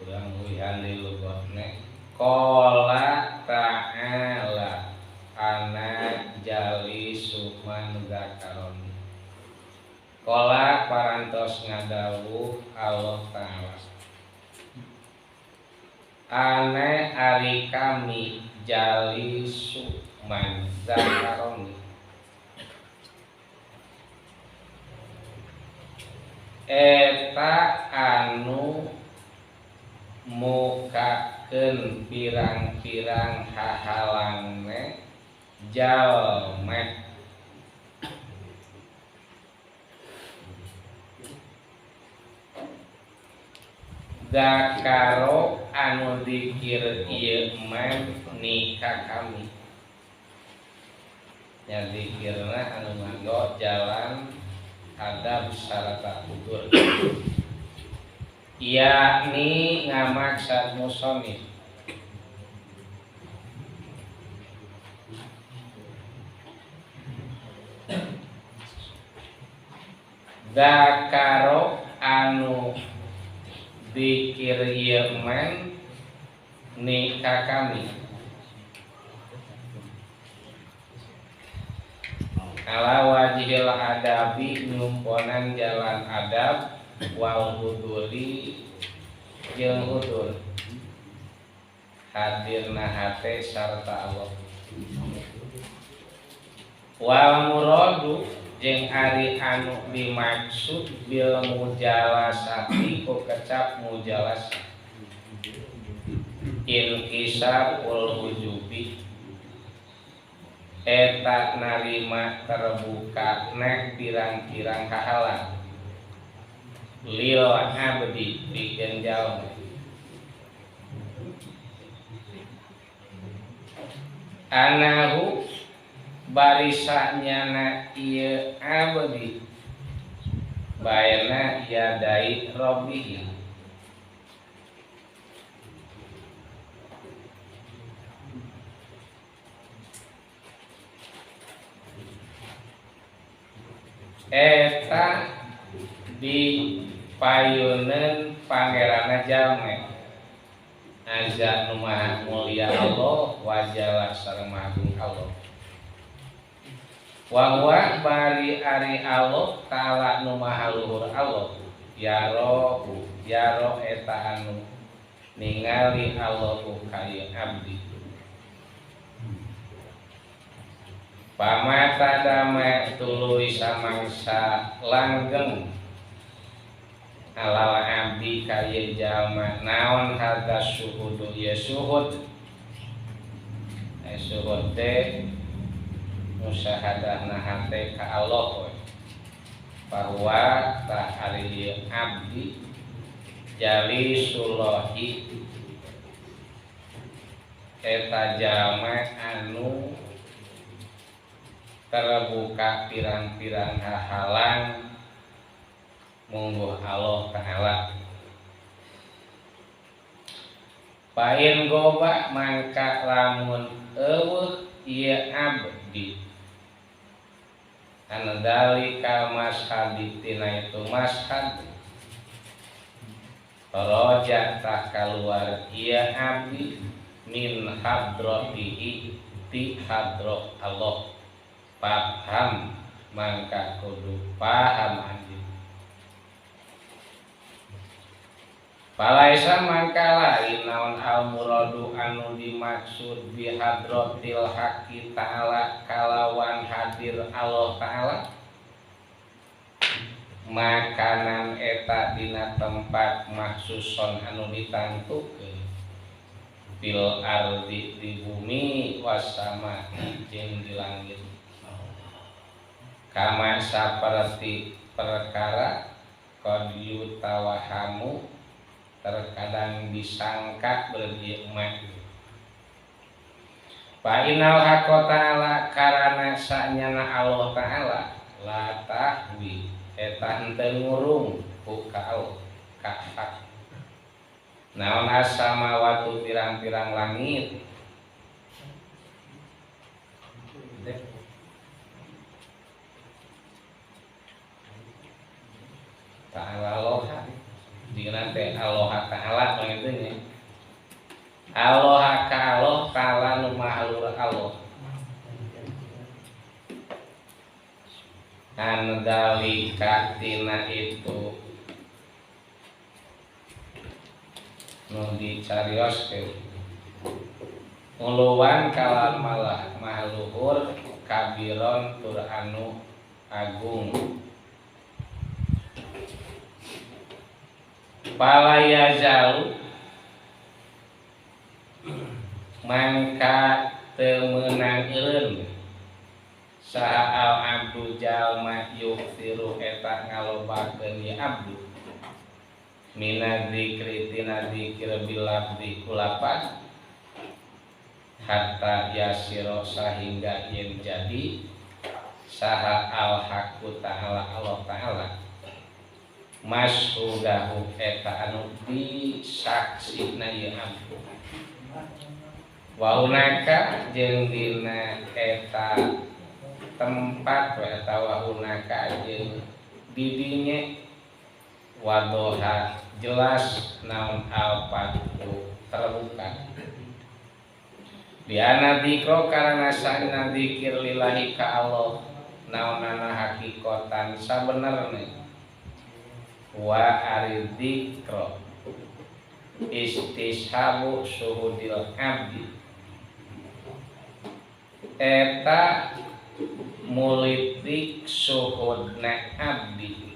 kurang wihan di lugotne qala ta'ala ana jali suman zakaroni qala parantos ngadawuh Allah Ta'ala ana ari kami jali suman zakaroni eta anu mukakeun pirang-pirang hahalangne jalma zakaro anu dikir ieu man nikah kami nya dikirna anu nganggo jalan adab syarata utur yakni ngamaksad musonif zakaro anu dikir ieu man nikah kami ala wajhil adabi nyumponan jalan adab wal huduri jeung hudur hadirna hate sarta Allah wal muradu jeung ari anu dimaksud bil mujalasati ku kecap mujalasah inkisab ul hujubi eta narima terbuka nek pirang-pirang kahalang lil abdi pikeun jalma anahu barisanyana ieu abdi baena yadai rabbihi eta di payuneun pangeranna jalma azza nu maha mulia Allah wa jalla sareng maha agung Allah wa huwa bari ari Allah taala nu maha luhur Allah yaro eta anu ningali Allah ka ieu abdi pamata dama tuluy samangsa langgeng alal abdi ka ieu jalma naon hadza syuhudu ya syuhud syuhud teh musyahadahna hate ka Allah bahwa ta ari ieu abdi jali sulahi eta jalma anu terbuka pirang-pirang hahalang mungguh Allah Ta'ala pain goba mangka lamun eueuh ieu abdi anu dalika mashhadi tina itu mashhad roja tak keluar ieu abdi min hadratihi ti hadrat Allah paham mangka kudu paham anjing palaisa mangka lain naon al muradu anu dimaksud bi hadratil haqqi ta'ala kalawan hadir Allah Ta'ala makanan eta dina tempat maksuson anu ditantukeun bil ardi di bumi wasama jeung di langit kama saperti perkara qad yutawahamu terkadang disangka berjikmat fa innal haqqa ta'ala karana sanyana Allah Ta'ala la tahwi eta henteu ngurung ku ka Allah ka hak naon as-samawati pirang-pirang langit ta'ala loha dina nate Allah Ta'ala begitu nya. Allah ka Allah Ta'ala nu mahlur Allah. Anu dalika tina itu nu dicarioskeun uluwan kalam malah mahluhur kabiron tur anu agung. Palaya jalu mangka teu meunang eureun saha al abdu jalma yuksiru eta ngalobakeun ya abdu mina dzikri tina dzikir bilabdi kulapan hatta yasiro sahingga yen jadi saha al haqqu ta'ala Allah Ta'ala mashudahu eta anu disaksina ieu abdu wa hunaka jeung dina eta tempat eta wa hunaka jeung di dinya wadoha jelas naon alpatu terbuka diana dzikro karana sa'na dzikir lillahi ka Allah naonana hakikotan sabenerna wa ari dzikro istishabu suhudil abdi eta mulitik suhudna abdi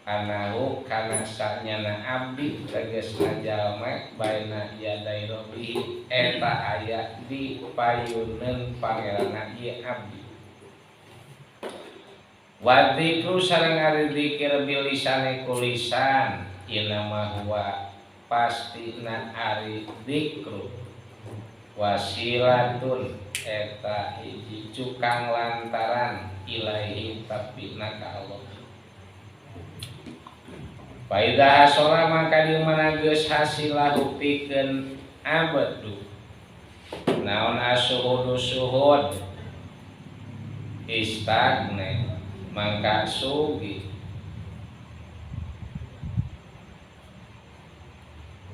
anahu kana sanyana abdi tegasna jalma baina yadai rabbi eta aya di payuneun pangeranna ieu abdi. Wa dzikru sareng ari dzikir bilisane kulisan inama huwa pastina ari dzikru wasilatun eta hiji cukang lantaran ilaihi tapina ka Allah. Faidah hasola maka di mana geus hasilah pikeun abdu naon asuhudu suhud istagne mangka sugi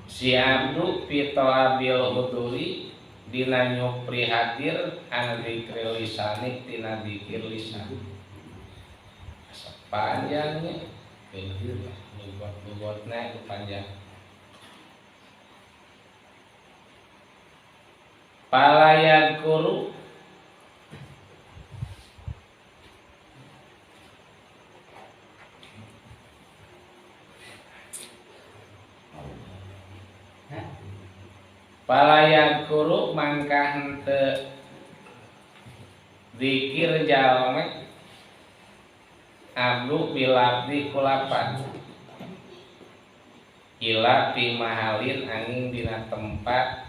si abdu pitolabil huduri dina nyupri hadir an dzikri lisanik tina dzikir lisan panjangnya bener bobotna itu panjang. Palayad kuru mangka henteu dzikir jalma abdu bilabdi kulapan ila fi mahalin angin dina tempat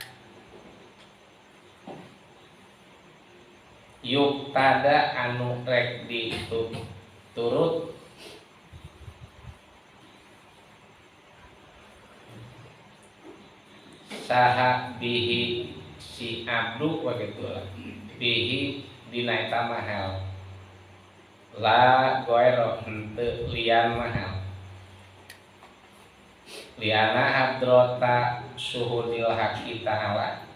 yuk tada anu rek diturut saha bihi si abdu wagetula bihi dina eta mahal la goero henteu lian mahal liana hadrota suhudil haqi ta'ala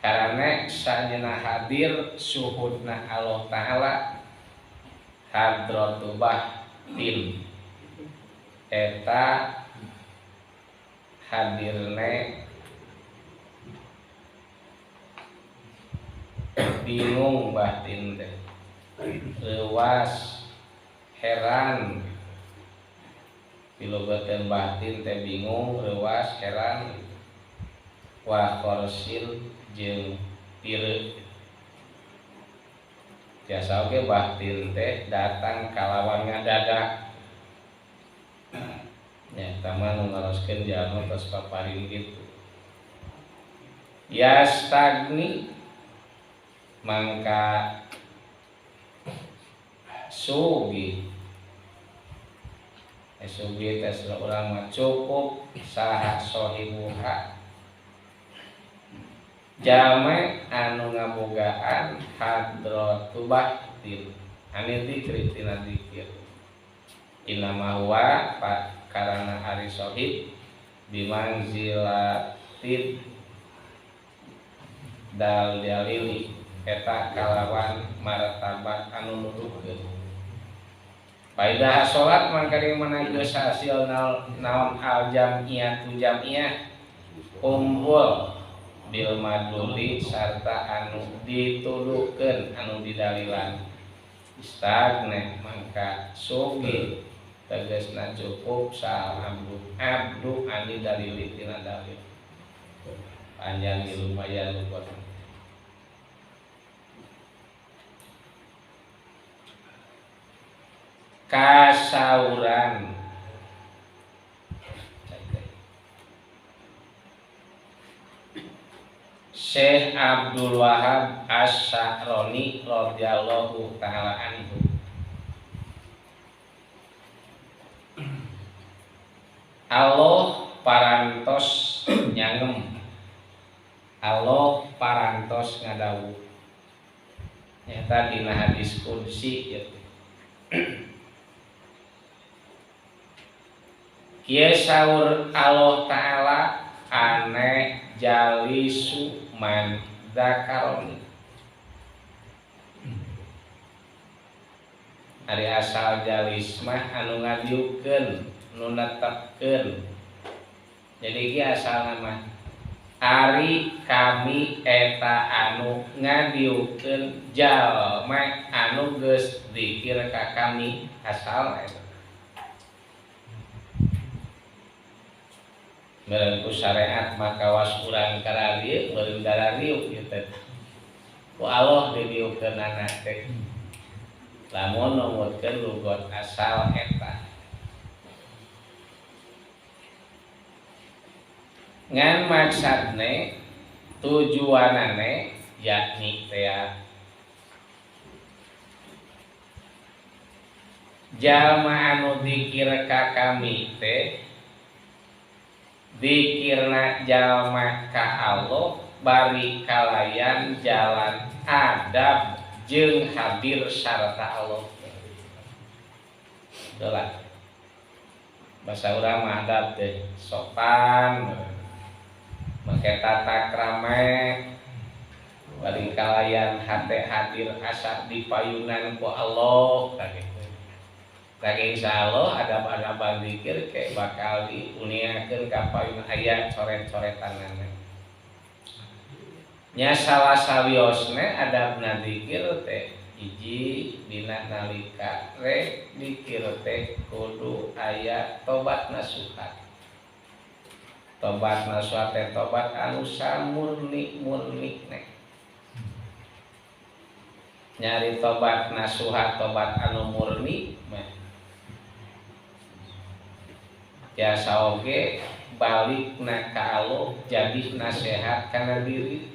karena sajeuna hadir suhudna Allah Ta'ala hadrotu bahtin eta hadirne bingung batin teh leuwas heran pilobakeun batin teh bingung leuwas heran wa korsil jeung pireu biasa oge batin teh datang kalawan ngadadak nya tama nu ngaroskeun jalma tos paparin kitu yastagni mangka sugi sugi tes urang mah cukup saha sohibuha jalma anu ngabogaan hadratu bahtin anu dzikri tina dzikir Inama huwa karana ari sohib bimanzilatid dal dalili eta kalawan martabat anu nuturkeun. Faidah salat mangkari menageus hasil naon al jam'iyah kumpul bil madluli sarta anu ditulukeun anu didalilan. Istagna mangka sugi tegasna cukup sal abdu ani dalili tina dalil. Panjang lumayan luput. Kasauran Syekh Abdul Wahab Asy-Sya'rani radhiyallahu taala anhu. Allah parantos nyangem, Allah parantos ngadawuh. Nyata dina hadis qudsi ya. Kieu saur Allah taala ane jalisu man dzakaroni. Ari asal jalis mah anu ngadiukeun, nu netepkeun. Jadi ieu asal nama ari kami eta anu ngadiukeun jalma anu geus dikir ka kami asal eta. Meureun ku syariat maka was urang kararieu meureun darariuk kitu. Ku Allah didiukeunana teh. Lamun numutkeun lugot asal eta. Ngan maksadne tujuanane yakni teh jalma anu dikir ka kami teh dikirna jalma ka Allah bari kalayan jalan adab jeung hadir sarta Allah. Dola bahasa urang mah adab teh sopan, make tata krama, bari kalayan hate hadir asa dipayunan ku Allah kagitu. Saking insyaallah adab-adab zikir kayak bakal diuniakeun ka payun aya coret-coretanana. Nya salah sawiosna adabna zikir teh hiji dina nalika rek zikir teh kudu aya tobat nasuha. Tobat nasuha teh tobat anu samurni-murni. Nyari tobat nasuha tobat anu murni mah biasa oge balikna ka Allah jadi nasehat kana diri.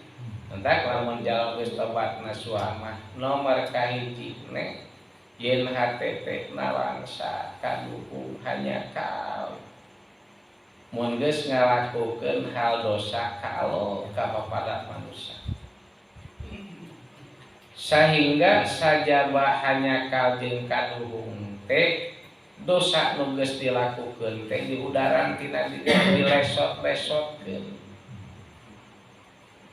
Entak lamun jalma geus tobat nasuha mah nomor kahiji ne yen hate teh nalangsa kaduhung hanya ka Allah. Mun geus ngalakukeun hal dosa ka Allah ka papada manusia. Sehingga sajaba hanya ka jeung kaduhung teh dosa nu geus dilakukeun teh diudaran tina dilesot-lesotkeun.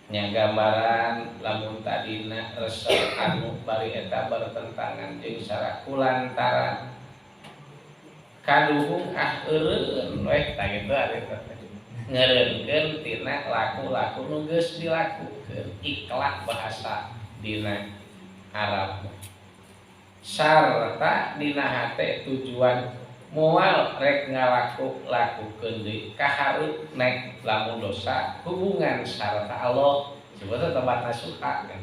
Nya gambaran lamun tadina resep anu bari eta bertentangan jeung sara kulantaran kaduhung eureun we tah kitu ari ngeureunkeun tina laku-laku nu geus dilakukeun. Ikhlas bahasa dina Arab. Sarta dina hate tujuan moal rek ngalakukeun deui kahareup nek lamun dosa hubungan sarta Allah sebetulnya tempat nasuha kan.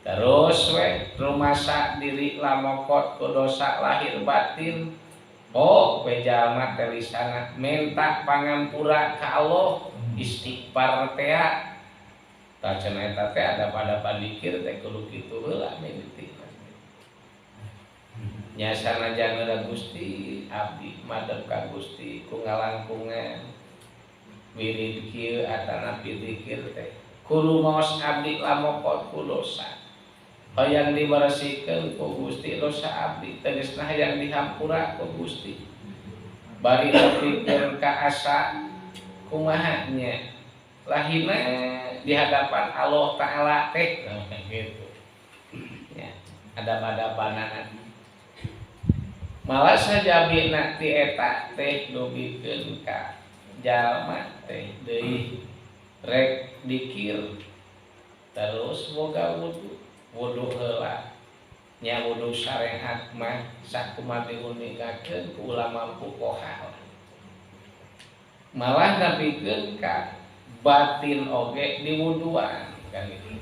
Terus we rumasa diri lamokot ku dosa lahir batin. Oh we jalma teh lisana minta pangampura ka Allah, istighfar teh. Tah cenah eta teh ada pada padikir teh kudu kitu heula mimiti. Nya sanajan ada Gusti abdi madep ka Gusti ku ngalangkungan wirid kieu atanapi zikir teh kudu maos abdi lamokot ku dosa hoyang dibersihkeun ku Gusti dosa abdi tegasna hayang dihampura ku Gusti bari nepikeun ka asa kumaha nya lahina di hadapan Allah Ta'ala teh gitu ya adab-adabanan malah sajabina ti eta teh dugikeun ka jalma teh deui rek dikir terus boga wudu heula nya wudu syariat mah sakumaha diunigakeun ku ulama fuqaha malah nepikeun ka batin oge diwuduan kan itu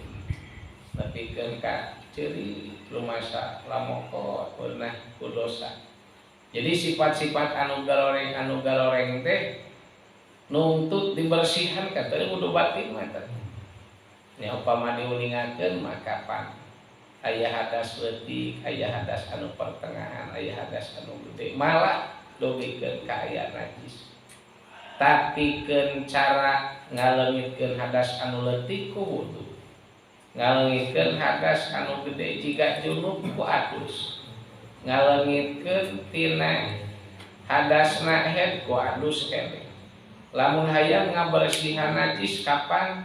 nepikeun ka ciri lumasa lamoko pernah ku dosa. Jadi sifat-sifat anu galoreng teh nuntut dibersihan katanya wudu batin mah teh. Nya upama diuningakeun maka pan aya hadas leutik, aya hadas anu pertengahan, aya hadas anu gede, malah dogikeun ka aya najis. Tapi keun cara ngaleungitkeun hadas anu leutik ku wudu. Ngaleungitkeun hadas anu gede jiga junub ku adus. Ngaleungitkeun tina hadasna head ku adus keneh. Lamun hayang ngabersihan najis kapan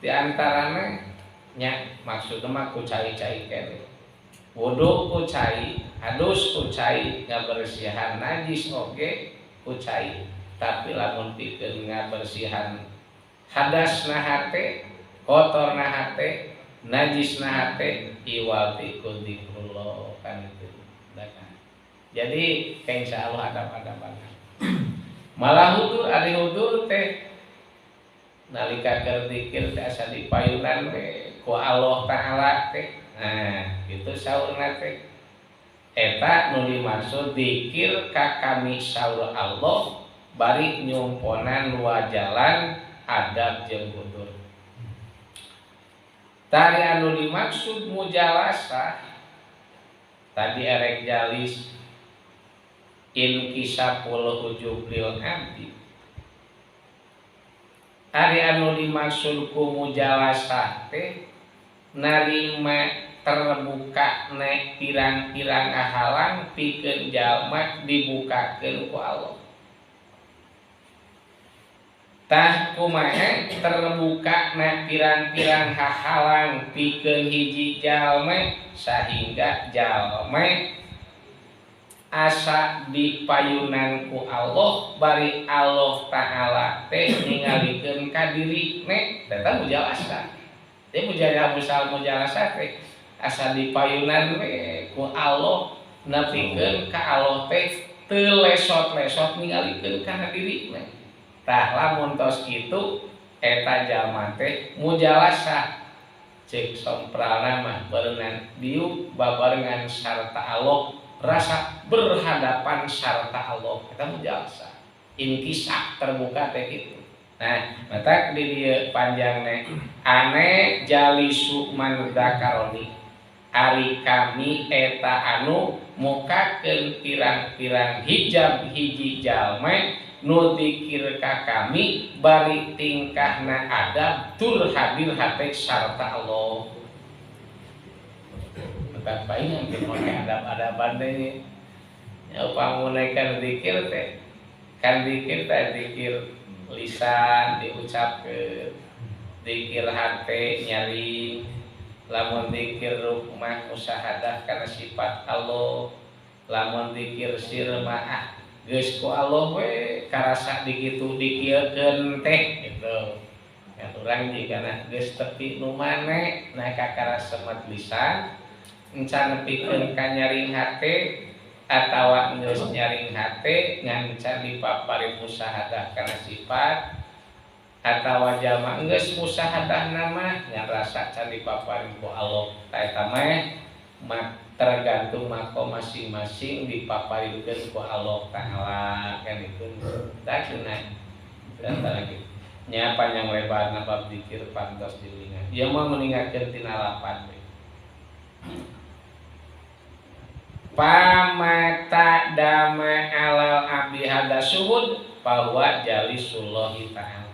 di antarana nya maksudna mah ku cai-cai keneh. Wudu ku cai, adus ku cai, ngabersihan najis oge ku cai. Tapi lamun pikeun ngabersihan hadasna hate, kotorna hate, najisna hate, iwal tikun dikrullah kan itu. Jadi insya Allah adab-adaban. Malah hudur ari hudur teh nalika keur zikir teh asa dipayunan we ku Allah Ta'ala teh. Nah, itu saurna teh. Eta nu dimaksud zikir ka kami saur Allah bari nyumponan wajalan adab jeung hudur. Tari anu dimaksud mujalasah tadi erek jalis inkisapul hujub lil abdi. Ari anu dimaksud ku mujalasah teh narima terbuka nek pirang-pirang halang pikeun jalma dibukakeun ku Allah. Tah kumaha terbuka na pirang-pirang hahalang pikeun hiji jalma sahingga jalma asa dipayunan ku Allah bari Allah Ta'ala teh ningalikeun ka dirine eta mujalasah. Teh mujalasah teh asa dipayunan we ku Allah nepikeun ka Allah teh teu lesot-lesot ningalikeun kana dirine. Tah lamun tos kitu eta jalma teh mujalasah cek somprana mah barengan diuk babarengan sarta Allah rasa berhadapan sarta Allah eta mujalasah inkisah terbuka teh kitu. Nah mata di dieu panjangna ane jalisu man dzakaroni ari kami eta anu mukakeun pirang-pirang hijab hiji jalma nu dikir ka kami bari tingkahna adab tur hadir hate sarta Allah. Bukan paling yang make adab-adaban teh nya upamuna kan zikir teh kan zikir teh zikir lisan diucapkeun zikir hate nyari lamun zikir ruh mah musyahadah kana sifat Allah lamun zikir sir mah geus ku Allah we karasa dikitu dikieukeun teh gitu. Ya urang jigana geus tepi nu mane nah ka karasa mat lisan encan nepikeun ka nyaring hate atawa geus nyaring hate ngan encan dipapari musyahadah kana sifat atawa jalma geus musyahadah nama ngan rasa can dipapari ku Allah ta eta mah tergantung makom masing-masing dipaparikeun ku Allah Ta'ala kan itu tak cenah dan lagi nya panjang lebarna bab zikir pantos diulingan ieu mah meningakeun tina lapan pamata dama alal abdi hada suhud bahwa jalisullahi ta'ala.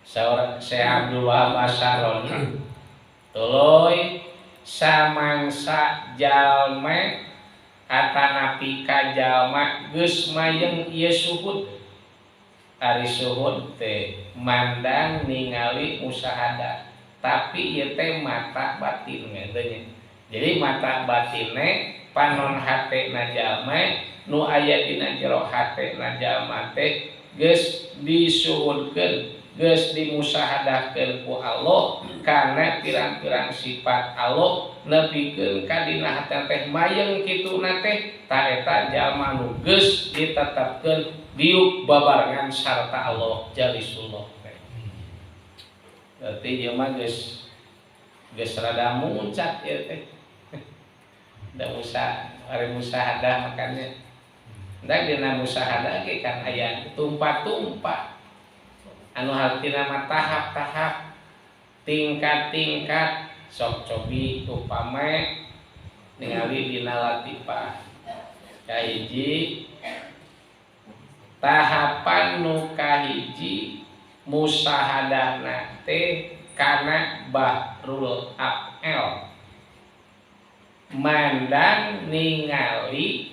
Seorang Syekh Abdul Wahab Asy'aroni tuluy samangsa jalma atanapi ka jalma geus mayeng ieu suhud. Ari suhud teh mandang ningali musyahadah, tapi ieu teh mata batin ngeunya. Jadi mata batine panon hatena jalma nu aya dina jero hatena jalma teh geus disuhudkeun, geus dimusahadahkeun ku Allah kana pirang-pirang sifat Allah nepikeun ka dina hate teh mayeng kituna teh ta eta jalma nu geus ditetepkeun diuk babarengan sarta Allah jalisullah. Berarti ieu mah geus rada muncak ieu teh. Da ari musahadah makanya da dina musahadah ge kan aya tumpah-tumpah anu hartina mah tahap-tahap tingkat-tingkat sok cobi upame ningali dina latifah kahiji tahapan nu kahiji musahadahna teh kana bahrul af'al mandang ningali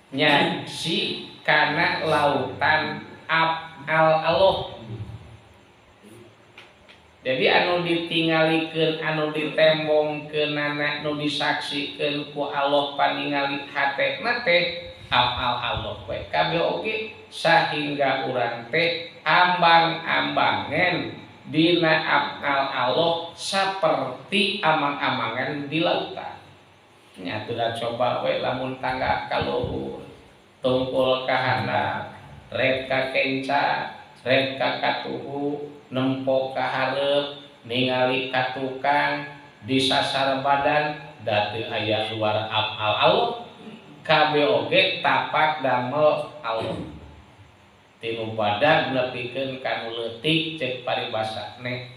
nyaksi kana lautan af'al Allah. Jadi anu ditingalikeun anu ditembongkeunana nu disaksikeun ku Allah paningali hatena teh af'al Allah we kabeh oge sahingga urang teh ambang-ambangan dina af'al Allah saperti amang-amangan di lautan. Nya teu coba we lamun tangga ka luhur tungkul ka handap red ka kenca red ka katuhu nempok ka hareup ningali ka tukang disasar badan da teu aya luar af'al Allah kabeh oge tapak damel Allah tinu badag nepikeun kanu leutik cek paribasane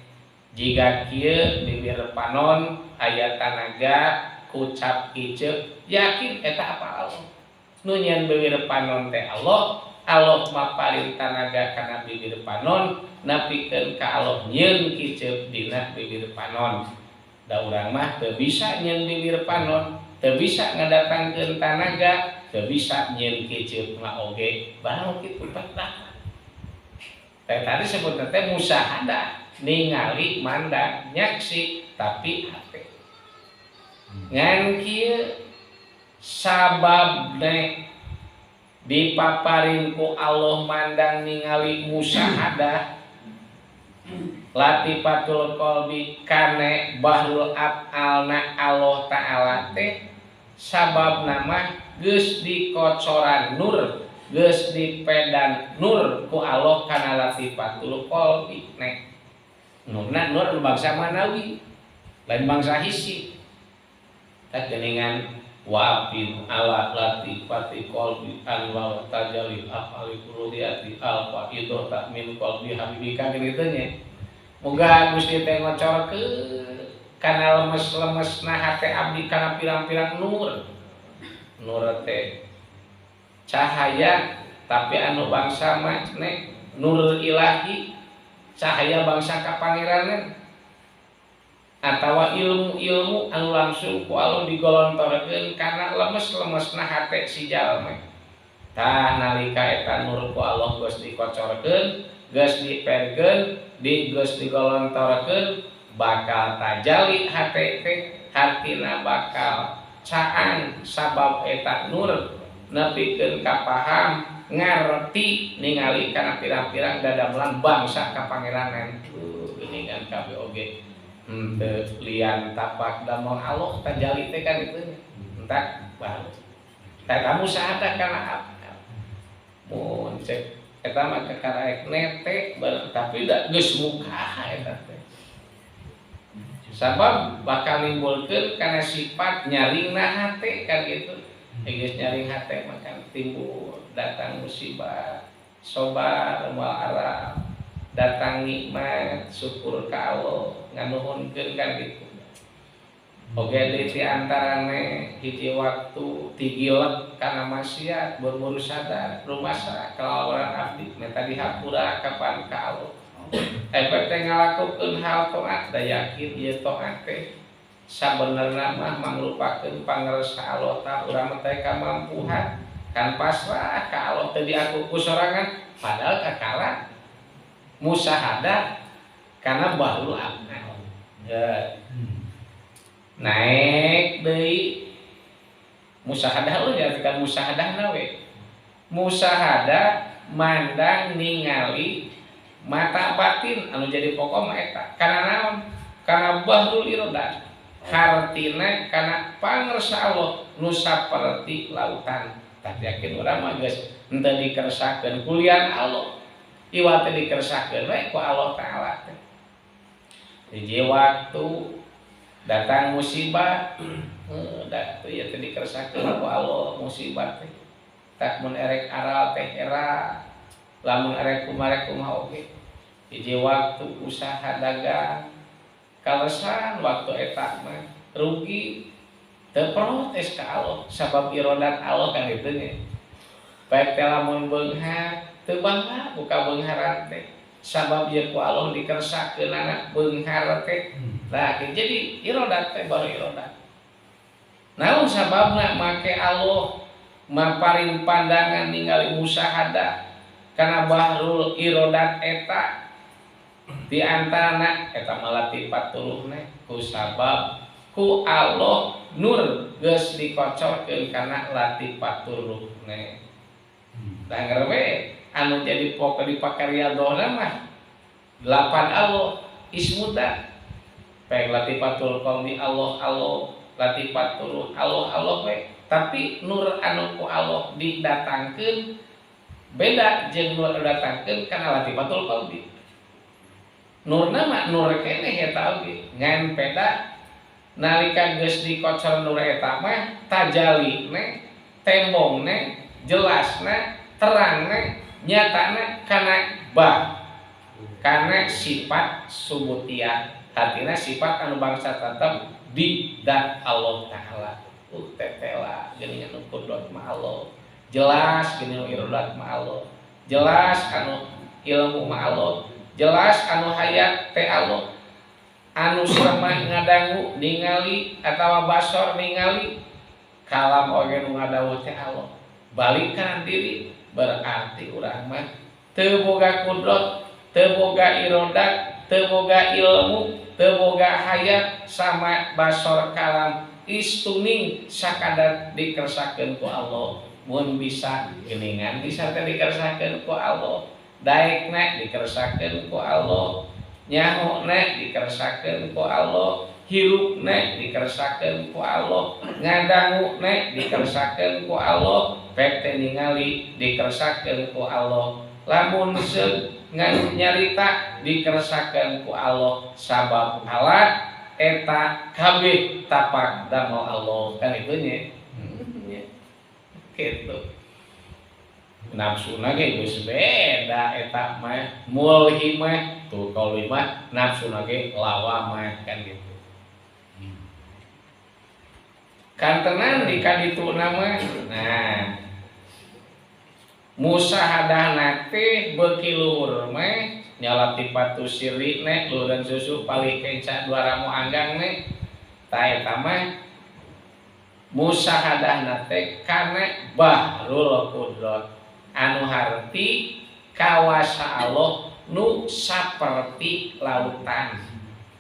jiga kieu bibir panon aya tanaga ucap kiceuk yakin eta apa Allah nu nyeun bibir panon teh Allah mah paling tanaga kana bibir panon napikeun ka Allah nyeun kiceuk dina bibir panon da urang mah teu bisa nyeun bibir panon teu bisa ngadatangkeun tanaga teu bisa nyeun kiceuk mah oge barang kitu tah teh tadi sebutna teh musahadah ningali mandang nyaksi tapi hate ngan kieu sababna dipaparin ku Allah mandang ningali musahadah latifatul qalbi kane bahrul af'alna Allah taala teh sababna mah geus dikocoran nur geus dipedan nur ku Allah kana latifatul qalbi nek nurna nur bangsa manawi lain bangsa hisi kajenengan wafin ala latifati qalbi anwar tajalil afali kuludiyati alfa itu tak min qalbi habibika kitu nya moga Gusti teh ngocorkeun kana lemes-lemesna hate abdi kana pirang-pirang nur teh cahaya tapi anu bangsa mah nek nur ilahi cahaya bangsa ka pangeranan atawa ilmu-ilmu anu langsung ku Allah digolontorkeun kana lemes-lemesna hate si jalma. Tah nalika eta nur ku Allah geus dikocorkeun, geus diperkeun, geus digolontorkeun bakal tajali hate teh hartina bakal caang sabab eta nur nepikeun ka paham ngarti ningali kana pirang-pirang dadamelan bangsa ka pangeranan. Geuningan kabeh oge lian tapak damel Allah tajali teh kan itu entak baru teh kamu sahadat kana apa mun cek eta mah kakaraek nete tapi da geus muka eta teh sabab bakal nimbulkeun kana sifat nyaringna hate kan gitu geus nyaring hate mah kan timbul datang musibah sobar moal arab datang nikmat syukur ka Allah nganuhunkeun kan gitu. Oge di antarane hiji waktu tigilek kana maksiat buru-buru sadar rumasa kalawan abdi meta dihapura kapan ka Allah. efek teh ngalakukeun hal taat da yakin ieu taat teh sabenerna mah mangrupakeun pangresa Allah ta urang teh kamampuhan kan pasrah ka Allah teu diaku ku sorangan padahal kakara musahadah karena bahrul amal ya naik deui musahadah lu diartikan musahadah nawe musahadah mandang ningali mata batin anu jadi pokok mah eta kana naon kana bahrul iradah hartina kana pangresa Allah nu saperti lautan tak yakin urang mah geus henteu dikersakeun kulian Allah iwat dikersakeun we ku Allah taala teh hiji waktu datang musibah da teu ieu teh dikersakeun ku Allah musibah teh tak mun erek aral teh era lamun erek kumaha oge hiji waktu usaha dagang kalesan waktu eta mah rugi teu protes ka Allah sabab iradat Allah kan kitu nya baik teh lamun beunghar teu bangga buka beungharan teh sabab ieu ku Allah dikersakeun anak beunghar teh nah jadi iradat teh baru iradat naon sababna make Allah maparing pandangan ningali musahadah kana bahrul iradat eta di antarana eta malatifatuluhna ku sabab ku Allah nur geus dikocorkeun kana latifaturuhna danger we anu jadi pokok di pakaryadohna mah 8 Allah ismuda baik latifatul qauli Allah latifatul Allah we tapi nur anu ku Allah didatangkeun beda jeung nur datangkeun kana latifatul qauli nurna mah nur keneh eta oge ngan peda nalika geus dikocor nur eta mah tajalina tembongna jelasna terangna nyatana kana kana sifat subutiyah artina sifat anu bangsa tetep di dat Allah taala tetela geuning anu qudrat mah Allah jelas geuning iradat mah Allah jelas anu ilmu mah Allah jelas anu hayat teh Allah anu sama ngadangu ningali atawa basor ningali kalam oge nu ngadawuh teh Allah balikan diri berarti urang mah teu boga qudrat teu boga iradat teu boga ilmu teu boga hayat sama basor kalam istuning sakadar dikersakeun ku Allah mun bisa geuningan bisa teh dikersakeun ku Allah daekna dikersakeun ku Allah nyahona dikersakeun ku Allah hirupna dikersakeun ku Allah ngadanguna dikersakeun ku Allah pek teh ningali dikersakeun ku Allah lamun nyarita dikersakeun ku Allah sabab alat eta kabeh tapak damel Allah kan itu nya kitu nafsuna ge geus beda eta mah mulhi mah tuh qauli mah nafsuna ge lawa mah kan gitu kan tenan di kadituna mah nah musahadah teh beuki luhur mah nya latifatu sirri ne luhureun susu palih kenca dua ramu anggang ne ta eta mah musahadah teh kana bahrul qudrat anu harti kawasa Allah nu saperti lautan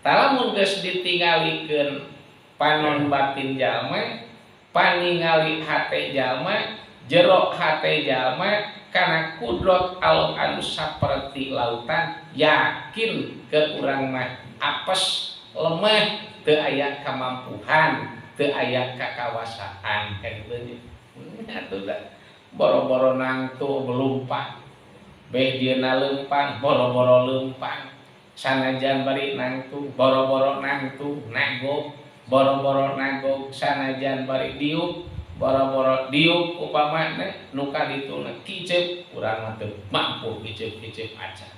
talamun geus ditinggalikeun panon batin jalma paningali hate jalma jero hate jalma kana kudrat Allah anu saperti lautan yakin ke urang mah apes lemah teu aya kamampuan teu aya kakawasaan kan kitu atuh da boro-boro nangtu belumpang beh dieuna leumpang boro-boro leumpang sanajan bari nangtu boro-boro nangtu nagog boro-boro nagog sanajan bari diuk boro-boro diuk upamana nu kadituna kicep urang mah teu mampu kicep-kicep acan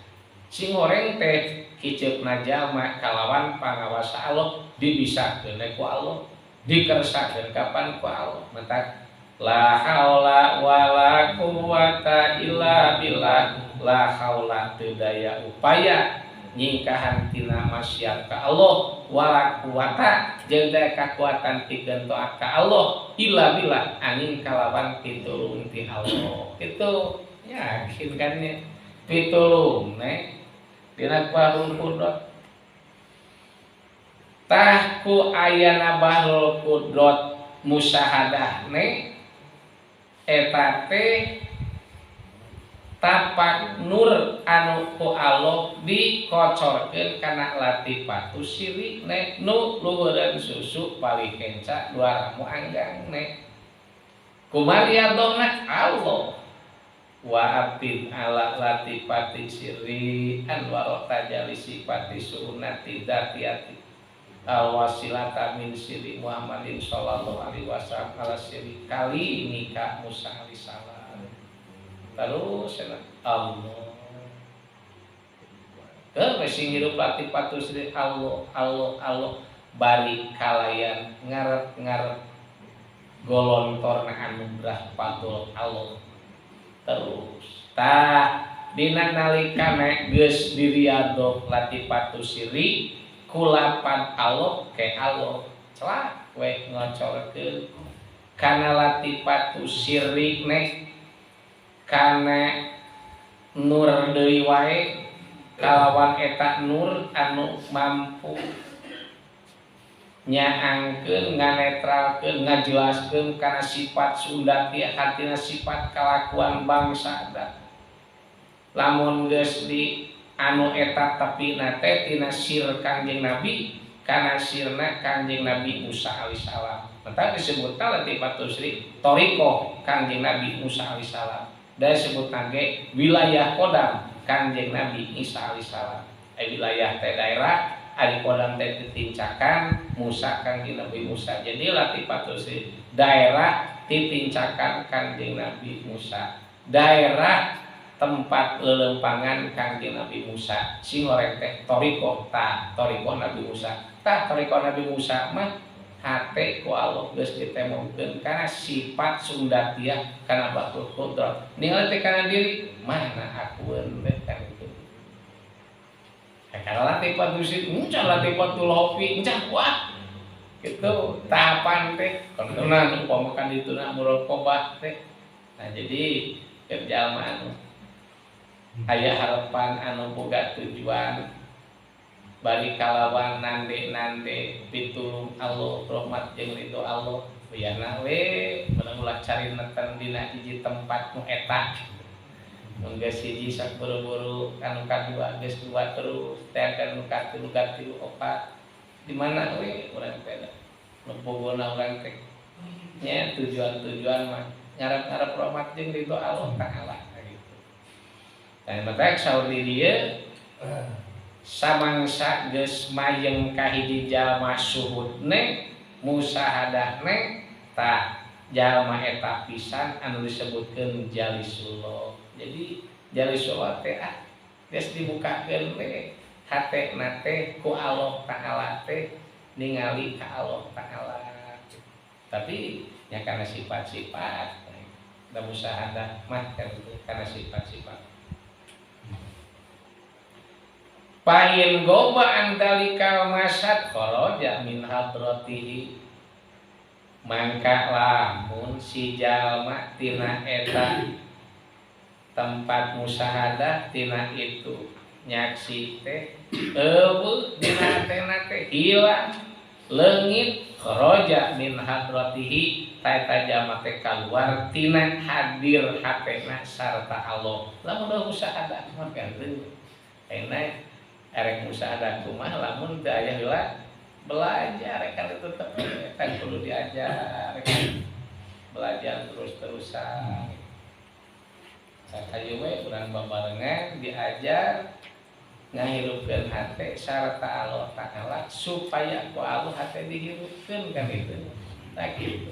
sing goreng teh kicepna jalma kalawan pangawasa Allah dibisakeun ku Allah dikersakeun kapan ku Allah mentak La haula wala quwata illa billah. La haula teu daya upaya nyingkahan tina maksiat ka Allah, wala quwata jeung daya kakuatan pikeun toat ka Allah illa billah angin kalawan pitulung ti Allah. Kitu yakin kan nya pitulung dina Bahrul Qudrat. Tah ku ayana Bahrul Qudrat musyahadah eta teh tapak nur anu ku Allah dikocorkeun kana latifatu siri nu luhureun susu paling kenca dua ramu anggang kumariadohna Allah wa abid ala latifati siri anwar tajali sifati sunnati dzatiyati wasilata min siri Muhammadin sallallahu alaihi wasallam ala siri kali nikah Musa alaihissalam. Terus Allah sing hirup latifatu siri Allah bari kalayan ngarep golontorna anugerah patul Allah. Terus dina nalikana geus diriadoh latifatu siri kulapan Allah ke Allah celak we ngocorkeun kana latifatu sirri kana nur deui wae kalawan eta nur anu mampu nyaangkeun nganetralkeun ngajelaskeun kana sifat sundati hatina sifat kalakuan bangsa da lamun geus di anu eta tapi nate tina sir Kangjeng Nabi kana sirna Kangjeng Nabi Musa alaihissalam. Maka disebut latifatu sri toriko Kangjeng Nabi Musa alaihissalam. Dan disebut nage wilayah kodam Kangjeng Nabi Isa alaihissalam. Wilayah teh daerah ari kodam teh titincakan Musa Kangjeng Nabi Musa. Jadi latifatu sri daerah titincakan Kangjeng Nabi Musa. Daerah tempat lelempangan Kangjeng Nabi Musa sing goreng teh toriko Nabi Musa toriko Nabi Musa mah hate ku Allah geus ditemukeun kana sifat sundatiah kana Bahrul Qudrat ningali teh kana diri mana akueun teh kan kitu kana latifatu siri encan latifatul hofi encan kuat kitu tahapan teh kontenan umpamakan dituna muraqabah teh. Nah jadi jalma anu aya harapan anu boga tujuan bari kalawan nande pitulung Allah rahmat jeung ridho Allah biana we meunang cari neten dina hiji tempat nu eta mun geus hiji sak buru-buru anu kadua geus dua terus teh anu katilu opat di mana we urang teh nu pogona urang teh nya tujuan mah ngarep-ngarep rahmat jeung ridho Allah taala. Dan matak saur di dieu samangsa geus mayeng ka hiji jalma suhudne musahadahne ta jalma eta pisan anu disebutkeun jalisullah. Jadi jalisullah teh geus dibukakeun we hatena teh ku Allah taala teh ningali ka Allah taala. Tapi nya kana sifat-sifat da musahadah mah kana sifat-sifat. Pain goba andalikal masad kharaja min hadratihi mangka lamun si jalma tina eta tempat musahadah tina itu nyaksi teh eueuh dina hatena teh hilang leungit kharaja min hadratihi ta jalma teh kaluar tina hadir hatena sarta Allah. Lamun musahadah mah ganteng enak erek musahadah kumah lamun teu aya heula belajar kan itu tetep kan kudu diajar belajar terus-terusan sakayu we urang babarengan diajar ngahirupkeun hate sarta Allah taala supaya ku Allah hate dihirupkeun kan itu tah kitu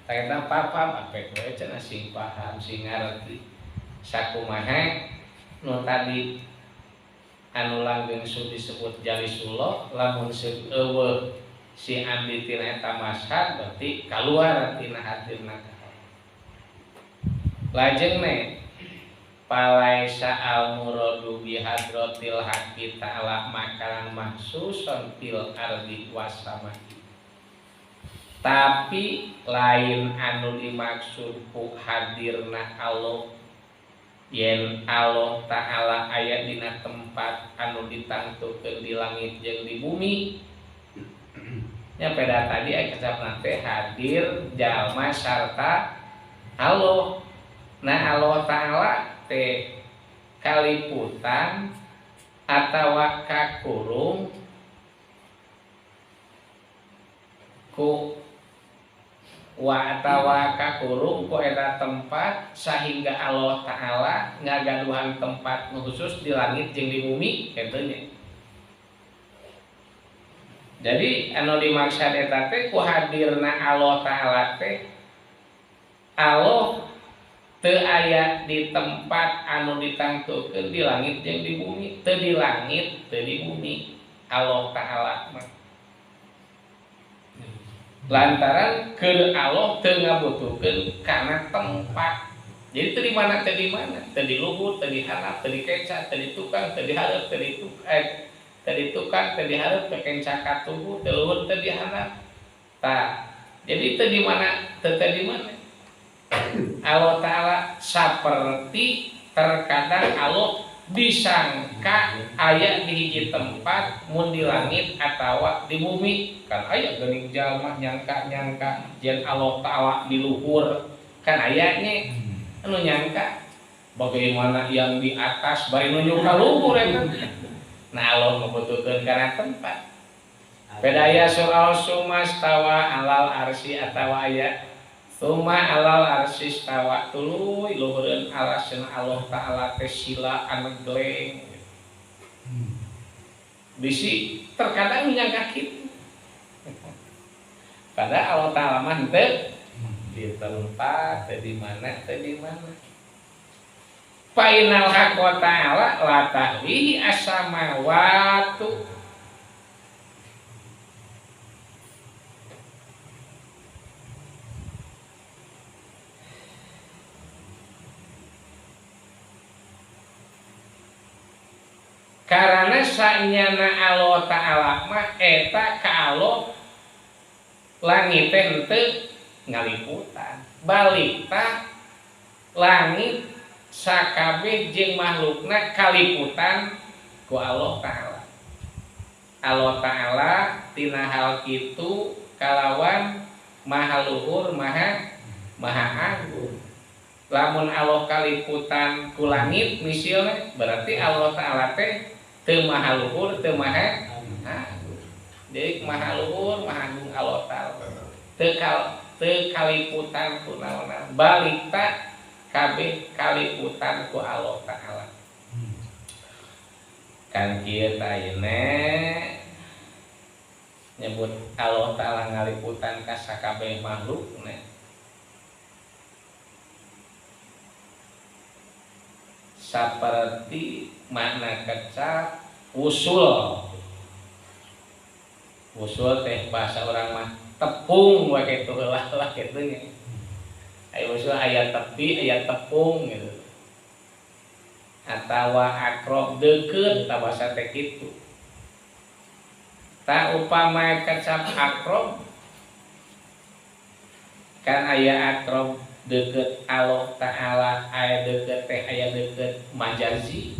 tah eta paham apek we cenah sing paham sing ngarti sakumaha nu tadi anu langgeng disebut jalisullah lamun eueuh si andi tina eta mashhad berarti kaluar tina hadirna lajeng palaisa al-muradu bihadratil haqqi ta'ala makanan mahsuson fil ardi wasama. Tapi lain anu dimaksud ku hadirna Allah yen Allah ta'ala aya dina tempat anu ditangtukeun di langit jeung di bumi. Nya peda tadi aya kecapna teh hadir jalma sarta Allah. Nah Allah ta'ala teh kaliputan atawa kakurung ku atawa kakurung ku eta tempat sehingga Allah ta'ala ngagaduhan tempat khusus di langit jeung di bumi kitu nya. Jadi anu dimaksud eta teh ku hadirna Allah ta'ala teh Allah teu aya di tempat anu ditangtukeun di langit jeung di bumi, teu di langit teu di bumi Allah ta'ala mah. Lantaran keur Allah teu ngabutuhkeun kana tempat. Jadi teu di mana teu di luhur, teu di handap, teu di kenca, teu di tukang, teu di hareup, teu di tukang, teu di hareup, teu kenca ka tubuh, teu luhur, teu di handap. Tah, jadi teu di mana, teu di mana. Allah ta'ala saperti terkadang Allah disangka aya di hiji tempat mun di langit atawa di bumi kan aya geuning jalma nyangka yen Allah ta'ala di luhur kan ayanya anu nyangka bagaimana yang di atas bari nunjuk ka luhur eta. Nah Allah membutuhkeun kana tempat. Beda aya surah sumastawa alal arsy atawa aya Tuma alal arsis tawa tuluy luhureun alasna Allah ta'ala teh sila anu gleng. Bisi terkadang nyangka kitu. Pada Allah ta'ala mah teu di tempat teu di mana. Fa inal haqqa ta'ala la tahwihi as-samawatu karena sanyana Allah ta'ala mah eta ka Allah langit teh henteu ngaliputan balikta langit sakabeh jeung makhlukna kaliputan ku Allah ta'ala. Allah ta'ala tina hal kitu kalawan maha luhur maha agung. Lamun Allah kaliputan ku langit misalnya berarti Allah ta'ala teh teu maha luhur teu maha agung. Jadi maha luhur maha agung Allah ta'ala teu kaliputan ku naonna balikta kabeh kaliputan ku Allah ta'ala. Kan kieu ayeuna nyebut Allah ta'ala ngaliputan ka sakabeh makhlukna saperti makna kecap usul teh bahasa orang mah tepung we kitu heula kitu nya. Aya usul aya tepi aya tepung gitu. Atawa akrab deukeut ta bahasa teh kitu. Ta upama kecap akrab kan aya akrab deket Allah ta'ala aya deket teh aya deket majazi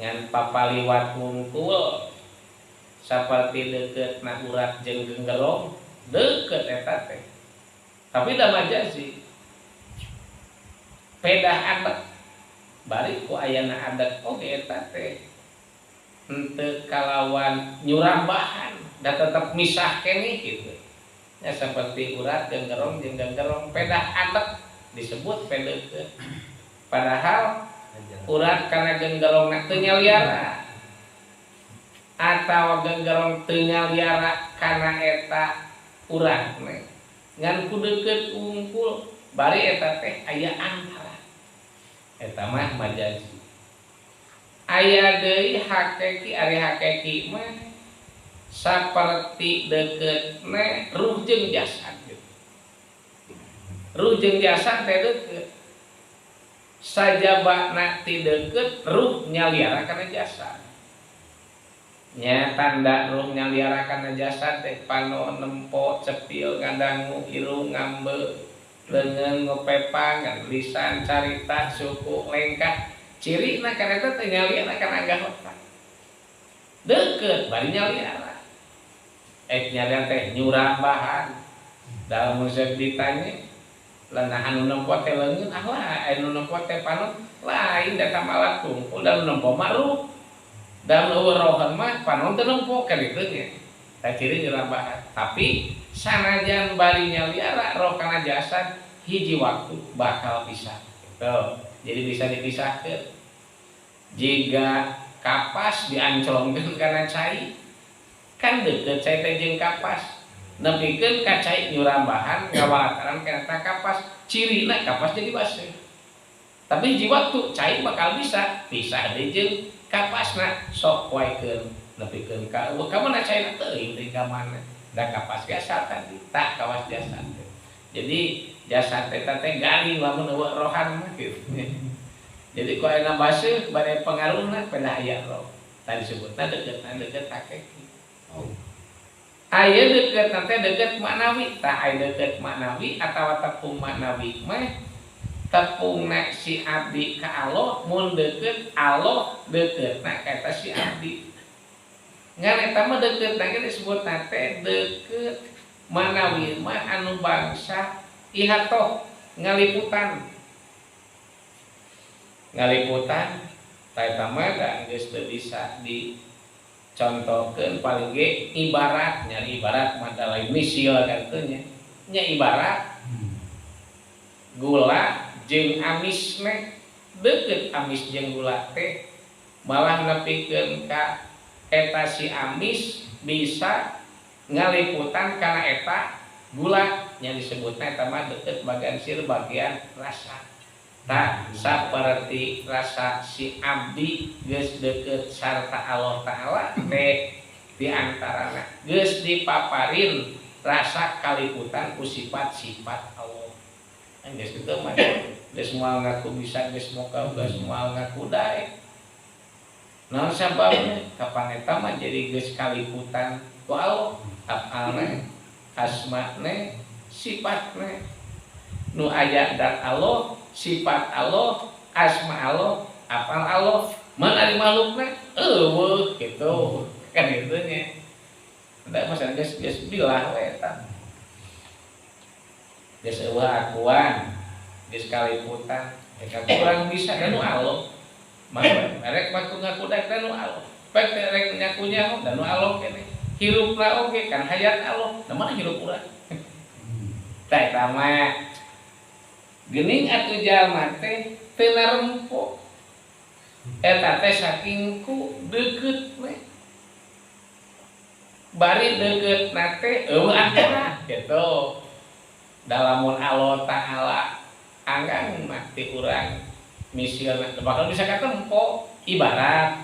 ngan papaliwat wungkul saperti deket na urat jeung genggerong deket eta teh tapi da majazi pedah adat bari ku ayana adat oge eta teh henteu kalawan nyurambahan da tetep misah keneh gitu. Ya seperti urat genggerong jeung genggerong pedah adat disebut pedeukeun. Padahal urat kana genggerongna teu nyaliara atawa genggerong teu nyaliara kana eta uratna. Ngan ku deukeut ungkul bari eta teh aya antara. Eta mah majazi. Aya deui hakiki ari hakiki mah saperti deketna ruh jeung jasad gitu. ruh jeung jasad teh deukeut sajabana ti deukeut ruh nyaliara kana jasad nya tanda ruh nyaliara kana jasad teh pano nempo cepil ngadangu irung ngambe leungeun ngopepang lisan carita suku lengkah cirina kana eta teh nyaliara kana gahotna deukeut bari nyaliara nyaliara teh nyurambahan dalam musik ditanya lana anu nempo teh leungeun lah anu nempo teh panon lain data malah tungkul dalam nempo maruh dalam rohan mah panon teu nempo kan kitu nya tah ciri nyurambahan tapi sanajan bari nyaliara roh kana jasad hiji waktu bakal pisah gitu. Jadi bisa dipisahkeun jika kapas dianclongkeun kana cai kan deukeut cai teh jeung kapas nepikeun ka cai nyurambahan ngawalataran kana kapas cirina kapas jadi baseuh tapi hiji waktu cai bakal bisa pisah deui jeung kapasna sok waekeun nepikeun ka mana cai teuing deui ka mana da kapas gasal tadi tak kawas jasad jadi jasad teh garing lamun eueuh rohan mah kitu jadi ku aya baseuh bade pengaruhna pada aya roh tadi disebutna deukeut hakiki aya deukeut teh deukeut maknawi tah aya deukeut maknawi atawa tepung maknawi mah tepungna si abdi ka Allah mun deukeut Allah deukeutna ka eta si abdi ngan eta mah deukeutna ge disebutna teh deukeut maknawi mah anu bangsa ihatoh ngaliputan tah eta mah da geus teu bisa dicontohkeun paling ge ibarat nyari ibarat mah da lain misil kan teu nya ibarat gula jeung amis meh deukeut amis jeung gula teh malah nepikeun ka eta si amis bisa ngaliputan kana eta gula yang disebutnya eta mah deukeut bagian sir bagian rasa tah saperti rasa si abdi geus deukeut sarta Allah taala teh di antarana geus dipaparin rasa kaliputan ku sifat-sifat Allah geus kitu mah geus moal ngaku bisa geus moal ngaku daek naon sababna kapan eta mah jadi geus kaliputan ku Allah afalna asma'na sifatna nu aya dat Allah sifat Allah asma Allah apal Allah man ari makhlukna eueuh kitu kan kitu nya da masalah geus bilah we eta geus eueuh akuan geus kaliputan eta kurang bisa dan nu Allah mah rek maku ngaku daek dan nu Allah pek rek nyakunya dan nu Allah keneh hirupna oge kan hayat Allah namun hirup urang tah eta mah geuning atuh jalma teh teu narempo eta teh saking ku deukeut we bari deukeutna teh eueuh antara kitu dalamun Allah taala anggang mah ti urang misilna bakal bisa katempo ibarat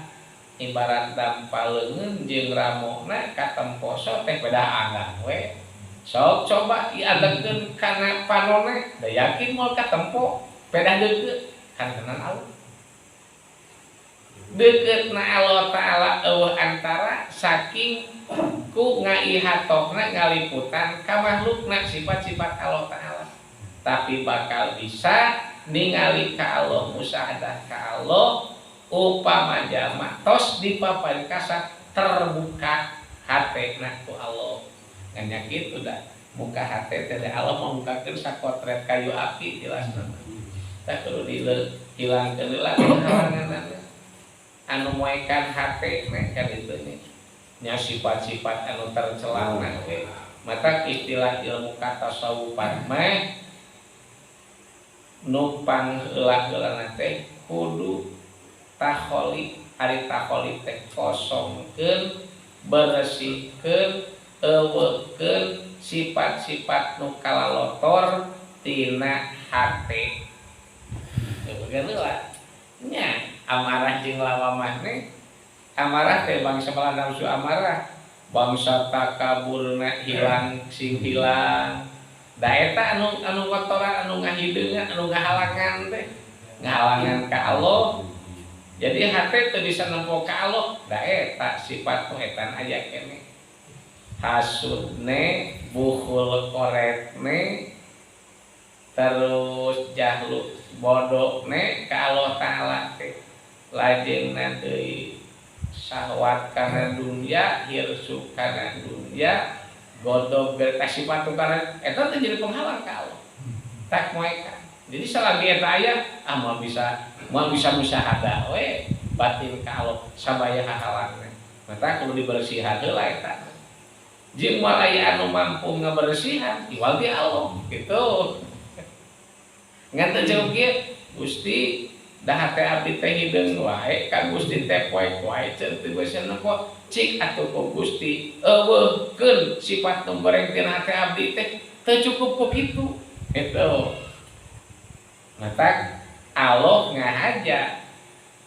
dampa leungeun jeung ramona katemposo teh beda anggang we sok coba iadegkeun kana panonna da yakin moal katempo beda deukeut kan tenan Allah deukeutna Allah taala eueuh antara saking ku ngaihatohna ngaliputan ka makhlukna sifat-sifat Allah taala tapi bakal bisa ningali ka Allah musyahadah ka Allah upama jalma tos dipaparin kasat terbuka hatena ku Allah ngan kitu da muka hate teh Allah membukakeun sakotret kayu api jelasna tah kudu dihilangkeun lah halangan anu moekan hate meh kan itu nya sifat-sifat anu tercelana we mata istilah ilmu tasawufan meh numpang heula-heulana teh kudu takholi ari takholi teh kosongkeun beresihkeun eueuhkeun sifat-sifat nu kalalotor tina hate eueuh lah nya amarah jeung lawamah ne amarah teh bangsa bala nafsu amarah bangsa takaburna hilang sing hilang Da eta anu kotoran anu ngahideungan anu ngahalangan teh ngahalangan ka Allah. Jadi hate teu bisa nempo ka Allah, da eta sifat poetan aya keneh. Hasudne, bukhul koretne, terus jahlu bodokne ka Allah Ta'ala teh. Lajengna deui syahwat kana dunya, hirsu kana dunya, godog sifat tukana eta teh jadi penghalang ka Allah. Tak moekan. Jadi selagi eta aya moal bisa musyahadah we batin ka Allah sabaya hahalangna. Mata kudu dibersihan heula eta. Jeung moal aya anu mampu ngabersihan iwal ti Allah gitu. Ngan teu jauh kieu Gusti dah teh abdi teh hideung wae ka Gusti teh poe-poe teu bisa nempo cik atuh ku Gusti eueuhkeun sifat nu barengkeun hate abdi teh teu cukup ku kitu. Gitu. Mata Allah ngahaja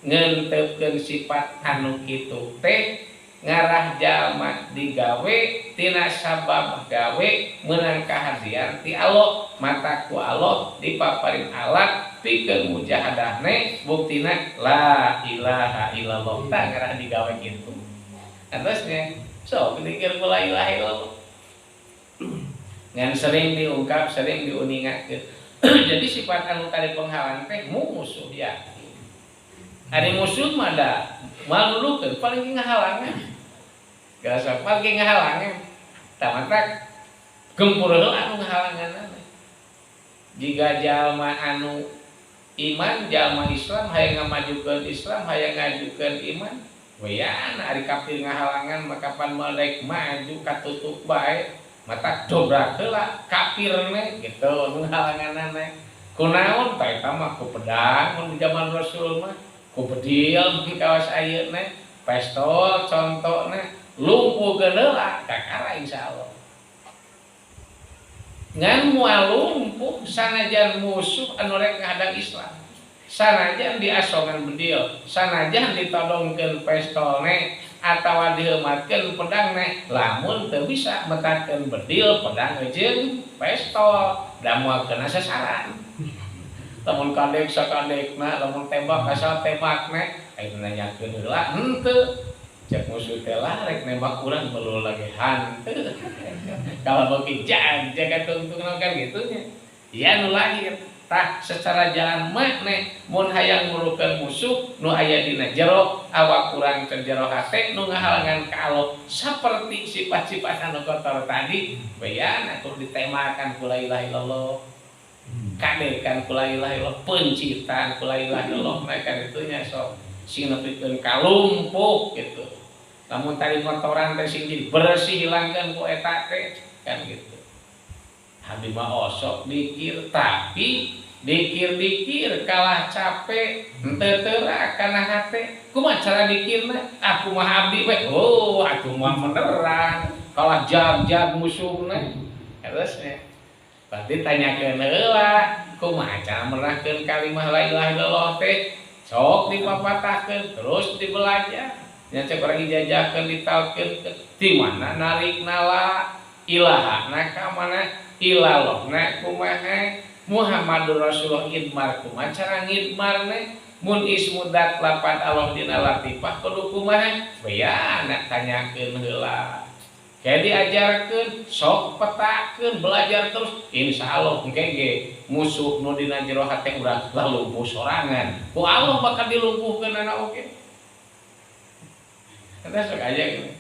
ngenteukeun sifat anu kitu teh ngarah jalma digawe tina sabab gawe meunang kahadian ti Allah. Mata ku Allah dipaparin alat pikeun mujahadahne buktina la ilaha illallah tah ngarah digawe kitu. Terusnya sok dikir la ilaha illallah ngan sering diungkap sering diuningakeun. Jadi sifat anu tadi penghalang teh musuh ya. Ari musuh mah da malulukeun paling ngahalangan. Gasa paling ngahalangan. Tamatak gempur heula anu ngahalanganna. Jika jalma anu iman, jalma Islam hayang ngamajukeun Islam, hayang ngajukeun iman, wean ari kafir ngahalangan maka pan malek maju katutup bae. Mata dobrak heula kafirne gitu nu halanganana. Kunaon ta eta mah ku pedang mun di zaman Rasul mah ku bedil di kawas ayeuna pistol contona lumpuhkeun heula kakara insyaallah. Ngan moal lumpuh sanajan musuh anu rek ngadang Islam. Sanajan diasongan bedil, sanajan ditodongkeun pistolne atawa diheumatkeun pedangna, lamun teu bisa metatkeun bedil pedang jeung pistol da moal kena sasaran. Lamun kadek sakadekna, lamun tembak asal tembakna, ayeuna nanyakeun heula henteu. Cek musuh teh lah rek nembak urang meulu lagi hanteu. Kalau beuki jaga tungtungna kan gitu nya. Ieu nu lahir tah secara jalan makna mun hayang ngurukeun musuh nu aya dina jero awak urang teh jero hate nu ngahalangan ka Allah saperti sifat-sifat anu kotor tadi bayan atuh ditemakan ku la ilaha illallah kadekan ku la ilaha illallah pencitan ku la ilaha illallah mereka itu nya sok sing nepikeun kalumpuh gitu. Lamun tadi kotoran teh sing bersih hilangkeun ku eta teh kan gitu. Habis mah osok dikir tapi dikir-dikir kalah capek henteu teurak kana hate kumaha cara dikirna aku mah abdi we atuh mah beneran kalah jag-jag musuhna terusnya berarti tanyakeun heula kumaha cara merahkeun kalimah la ilaha illallah teh sok dipapatahkeun terus dibelajar nya cek urang dijajahkeun ditalkeun di mana narikna la ilahana ka mana ilalahna kumaha Muhammadur Rasulullah idmar kumaha cara ngidmarna mun ismudat lapan Allah dina latifah kudu kumaha bayan tanyakeun heula kayak diajarkeun sok petakeun belajar terus insyaallah engke ge musuh nu dina jero hate urang lumpuh sorangan ku Allah bakal dilumpuhkeunana oge eta sok aja gitu.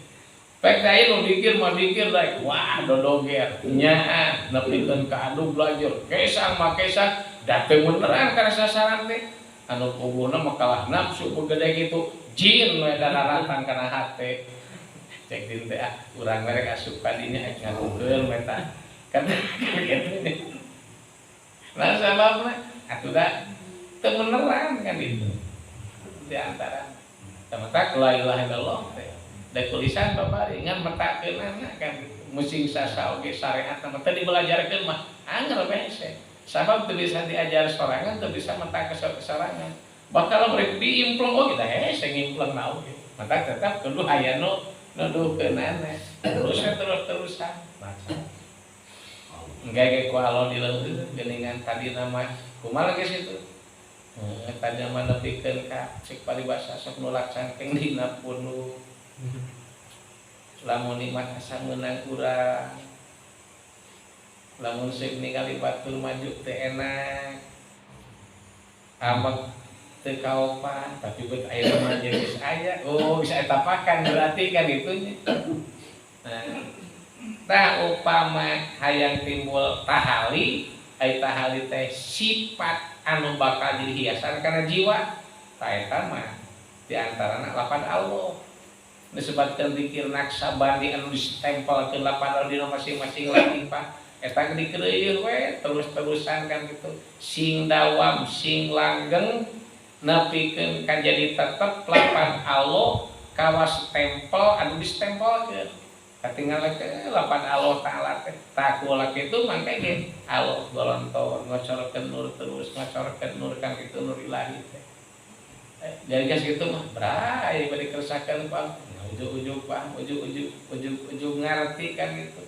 Pek dae nu dikir mah dikir dae wah dodoger nyaa nepikeun ka adu belajar kesang mah kesang da teu beneran kana sasaran teh anu puguhna mah kalah nafsu ku gede kitu jin we dararatan kana hate cek din teh urang merek asup ka dinya ngagukeun eta kan kitu nah sababna atuh da teu beneran kan itu di antara tamata la ilaha illallah teh da tulisan babari ngan metakeunana kan musing sasa oge syariat mah teu dibelajarkeun mah angel hese sabab teu bisa diajar sorangan teu bisa meta kesorangan bakal mereka diimpleng oge da hese ngimpleng na oge mata tetap kudu aya nu nuduhkeunana terus-terusan maca enggak ge ku Allah dileuweun geuningan tadi nama kumaha geus itu tadi nama nepikeun ka cek paribasa sok nulak cangkeng dina punu lamun nikmat asa meunang urang lamun sik ningali batur maju teu enak amak teu kaopan tapi bet aya mah geus aya bisa eta pakan berarti kan itunya. Nah upama hayang timbul tahali ai tahali teh sifat anu bakal jadi hiasan kana jiwa ta eta mah di antarana lapan Allah disebutkeun zikir naksabandi anu ditempelkeun lapan Allah dina masing-masing latifah eta dikeureuh we terus-terusan kan gitu sing dawam sing langgeng nepikeun ka jadi tetep lapan Allah kawas tempel anu distempelkeun katinggal ke lapan Allah Ta'ala teh takula kitu mangke ge Allah golontor ngocorkeun nur terus ngocorkeun nur kan kitu nur ilahi teh jadi geus kitu mah bray bade keresakeun Pak ujug-ujug Pak ujug ngarti kan gitu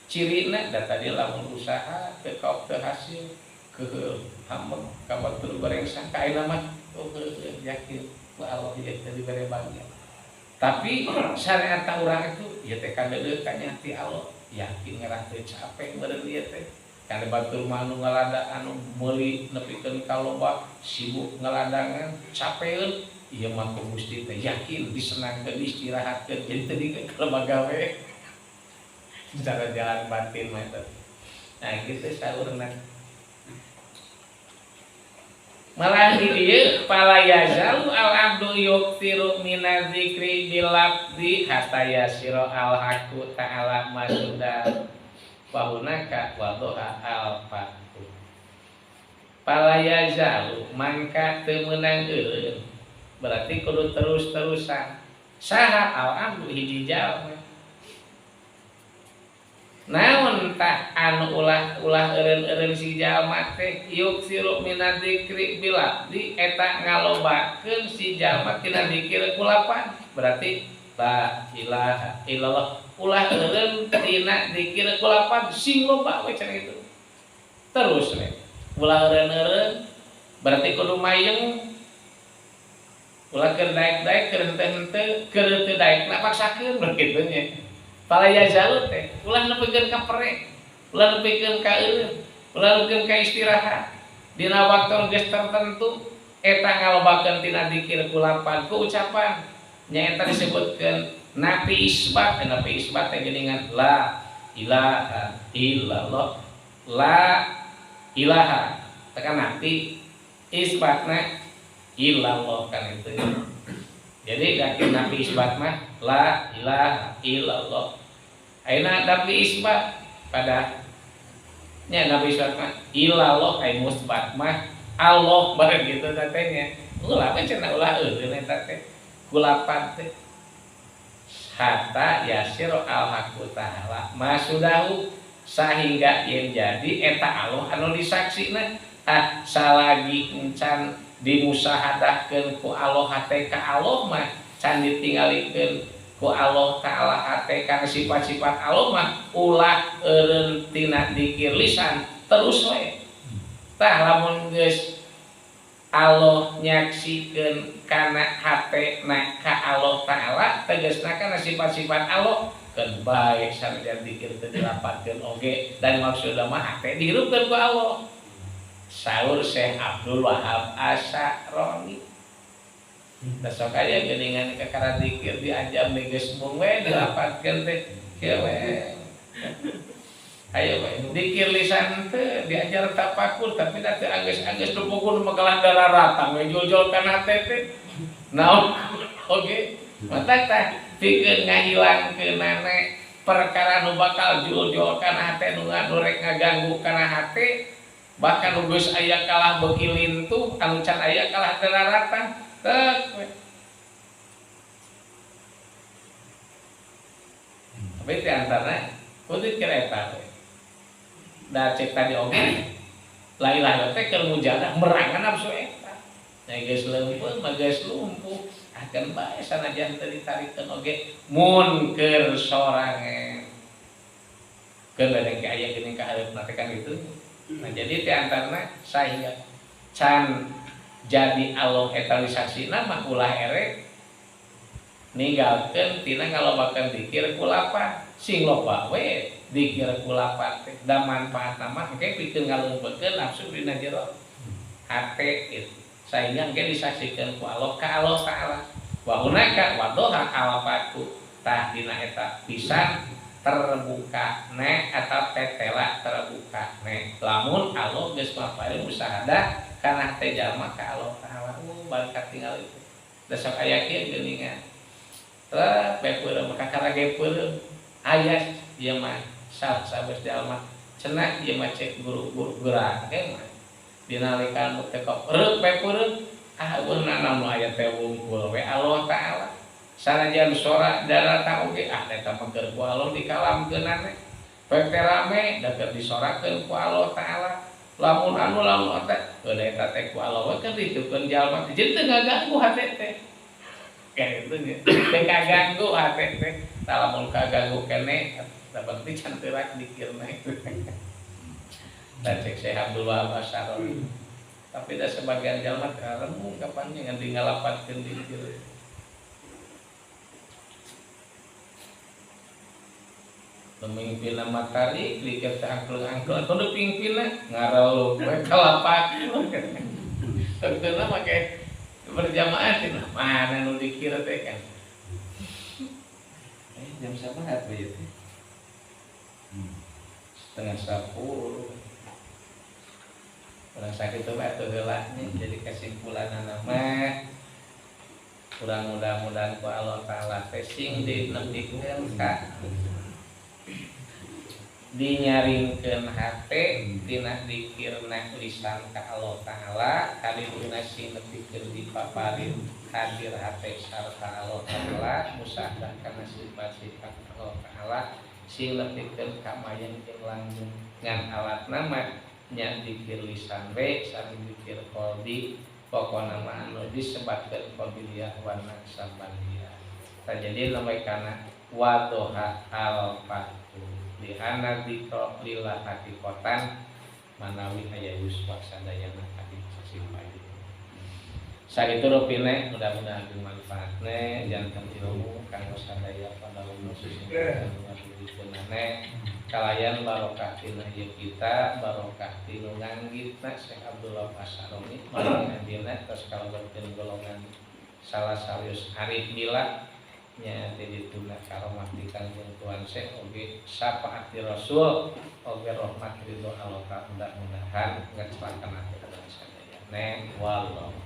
cirina da tadi lamun usaha teu kaok teu hasil keheul hampek ka batur goreng sangka ayeuna mah yakin ku Allah ieu teh dibere bagian tapi syariat urang itu ya teh kadeuleut ka nyati Allah yakin ngarah teu capek meureun ieu teh kana batur mah anu ngalada anu meuli nepikeun ka loba sibuk ngaladangan capeun ieu mah ku Gusti teh yakin disenangkeun istirahatkeun jadi teu dikeun ka lembaga we cara jalan batin mah eta nah kitu saurna malah di dieu pala yazal al abdu yuksiru minazikri bilabdi hatta yasira al haqqu ta'ala masuda wa hunaka wa doha al fatu pala yazal mangka teu meunang eureun berarti kudu terus-terusan saha al abdu hiji jalma naon tah anu ulah eureun si jalma teh yuksiru minadzikri bilabdi eta ngalobakeun si jalma tina zikir kulapan berarti la ilaha illallah ulah eureun tina zikir kulapan sing loba we cenah itu terus we ulah eureun berarti kudu mayeng ulah keur daek-daek keur henteu-henteu keur teu daekna paksakeun begitu nya pala yazalut teh ulah nepikeun ka perek ulah nepikeun ka eureun ulah nepikeun ka istirahat dina waktu geus tertentu eta ngalobakeun tina zikir kulapan ku ucapan nya eta disebutkeun nafi isbat teh geuningan la ilaha illallah la ilaha tekan nafi isbatna illallah kan itu jadi yakin nafi isbat mah la ilaha illallah ayeuna nafi isbat pada nya nafi isbat mah illallah ai musbat mah Allah bareng gitu tatenya ulah mah cenah ulah eureun eta teh kulapan teh hatta yasir al haqqu ta'ala masudahu sehingga yen jadi eta Allah anu disaksina salagi encan dimusahadahkeun ku Allah hate ka Allah mah can ditinggalikeun ku Allah Ta'ala hate kana sifat-sifat Allah mah ulah eureun tina zikir lisan terus we tah lamun geus Allah nyaksikeun kana hatena ka Allah Ta'ala tegasna kana sifat-sifat Allah keun bae sanajan zikir teu dilapatkeun oge dan maksudna mah hate dihirupkeun ku Allah saur Syekh Abdul Wahab Asy'aroni besok aya geuningan kakara zikir diajam geus mung we dilapatkeun teh kieu we ayo we zikir lisan teh diajar tafakur tapi da teu anggeus dupukeun magalah dararatang we jol-jol kana hate teh naon oge mata tah pikeun ngahilangkeun perkara nu bakal jol-jol kana hate nu ngadorek ngaganggu kana hate bahkan geus aya kalah beuki lintuh anu can aya kalah dararatan teu tapi di antara kudu kira eta we da cek tadi oge la ilaha teh keur mujadah merangan nafsu eta nya geus leumpeuh mah geus lumpuh akan bae sanajan teu ditarikeun oge mun keur sorangan Keun ladeng ke aya geuning ka hareupna teh kan gitu. Nah jadi di antarana sahingga can jadi Allah eta saksina mah ulah ere ninggalkeun tina ngalobakeun zikir ku lapan sing loba we zikir ku lapan teh da manfaatna mah engke pikeun ngalungkeun nafsu dina jero hate gitu. Sehingga engke disaksikeun ku Allah ka Allah taala wa hunaka wa doha alafatu tah dina eta pisan terbuka ne atau tetela terbuka ne lamun Allah geus mapaeun musyahadah kana teh jalma ka Allah taala barakat tinggal itu da sok aya kieu geuningan teh bepeureum kakara gepeureum aya ieu mah sabes jalma cenah ieu mah cek guru-guru gerak ge mah dinalikan teh kok reuk bepeureum beunang namun aya teh wungkul we Allah taala sanajan sora darata oge eta mah keur ku Allah dikalamkeunna teh pek teh rame da keur disorakeun ku Allah taala lamun teh eta teh ku Allah we keur ditukeun jalma jadi teu ngaganggu hate teh kitu nya teu kaganggu hate teh tah lamun kaganggu keneh da penting can teu rak dikirna itu da cek Syekh Abdul Wahab Asy'ari tapi da sebagian jalma teh remung kapan ngan dingalapatkeun dikir. Pemimpinna matari dikir teh angkel-angkel atuh pingpinna ngarau we kalapak teukeuna make berjamaah cenah mana nu dikir teh kan jam sabahat we teh 9:30 urang sakitu bae atuh heula jadi kesimpulanna mah kurang mudah-mudahan ku Allah taala teh sing dinepikeun ka dinyaringkeun hate tina dikirna lisan ka Allah taala kalihuna sing nepikeun dipaparin hadir hate sarta Allah taala musyahadah kana sifat-sifat Allah taala sing nepikeun ka mayang jeung langgeng ngan alatna mah nya dikir lisan we sareng dikir qalbi pokona mah anu disebatkeun qabiliyah wa naksabandiyah jadi lemai kana wadoha al-fatu di anak dikro lillah hakikotan manawi aya yuswa sadayana kadi sasimpai sakitu rupine mudah-mudahan bermanfaatne janten ilmu kanggo sadaya pada umur susingkeun ngaduikeunane kalayan barokah tina ieu kita barokah tina nganggitna Syekh Abdullah Asy'ari mangga dina tos kalabeutkeun golongan salah salius arif billah nya ditunda karomah di kanjeng Tuhan Syekh oge syafaati Rasul oge rahmat ridho Allah ta mudah-mudahan ngecelakan ati kadang sadaya ne wallahu